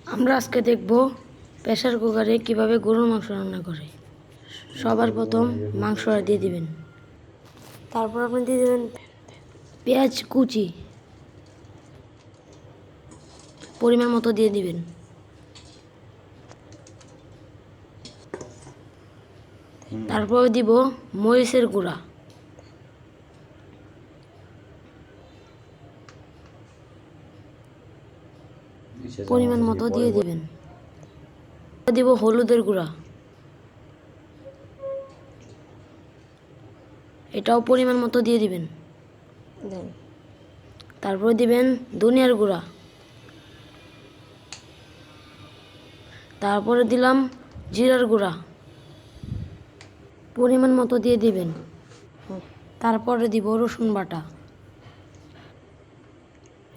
আমরা আজকে দেখব প্রেসার কুকারে কিভাবে গরুর মাংস রান্না করে। সবার প্রথম মাংসটা দিয়ে দিবেন, তারপর আপনি দিয়ে দেবেন পেঁয়াজ কুচি পরিমাণ মতো দিয়ে দিবেন। তারপর দিব মরিচের গুঁড়া, পরিমাণ মতো দিয়ে দিবেন। দিব হলুদের গুঁড়া, এটাও পরিমাণ মতো দিয়ে দিবেন। তারপর দিবেন ধনিয়ার গুঁড়া, তারপরে দিলাম জিরার গুঁড়া, পরিমাণ মতো দিয়ে দিবেন। তারপরে দিব রসুন বাটা,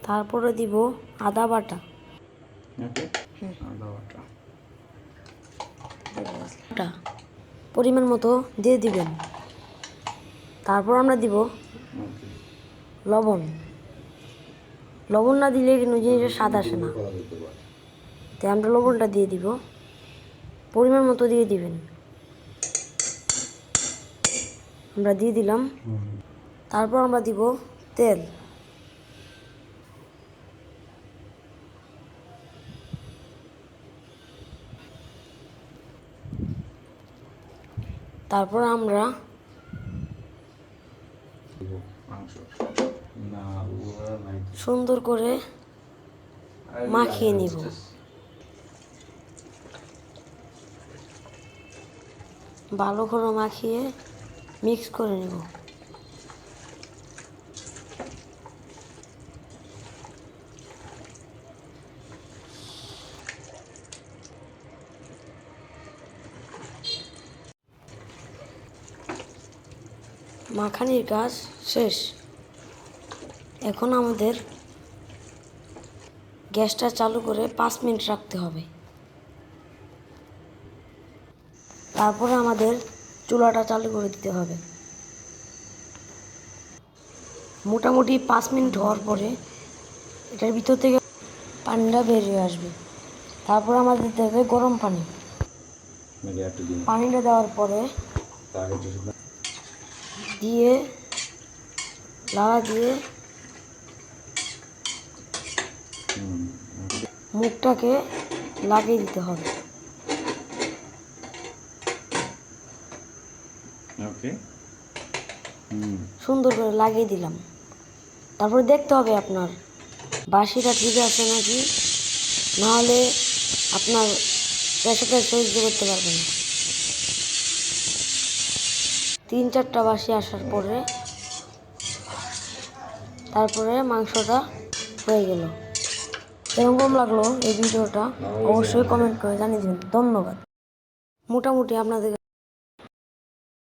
তারপরে দিব আদা বাটা, পরিমাণ মতো দিয়ে দিবেন। তারপর আমরা দিব লবণ। লবণ না দিলে কিন্তু জিনিসটা স্বাদ আসে না, তাই আমরা লবণটা দিয়ে দিব, পরিমাণ মতো দিয়ে দিবেন। আমরা দিয়ে দিলাম। তারপর আমরা দিব তেল, তারপর আমরা সুন্দর করে মাখিয়ে নিব। ভালো করে মাখিয়ে মিক্স করে নিব। মাখানির কাজ শেষ। এখন আমাদের গ্যাসটা চালু করে 5 মিনিট রাখতে হবে। তারপরে আমাদের চুলাটা চালু করে দিতে হবে। মোটামুটি 5 মিনিট হওয়ার পরে এটার ভিতর থেকে পানিটা বেরিয়ে আসবে। তারপর আমাদের দিতে হবে গরম পানি। পানিটা দেওয়ার পরে দিয়ে লাড়া দিয়ে মুখটাকে লাগিয়ে দিতে হবে। সুন্দর করে লাগিয়ে দিলাম। তারপরে দেখতে হবে আপনার বাসিটা ঠিক আছে নাকি, নাহলে আপনার প্রেসারটা সহ্য করতে পারবেন না। 3-4টা বাসি আসার পরে তারপরে মাংসটা হয়ে গেল। এরকম লাগলো এই ভিডিওটা অবশ্যই কমেন্ট করে জানিয়ে দেবেন। ধন্যবাদ। মোটামুটি আপনাদের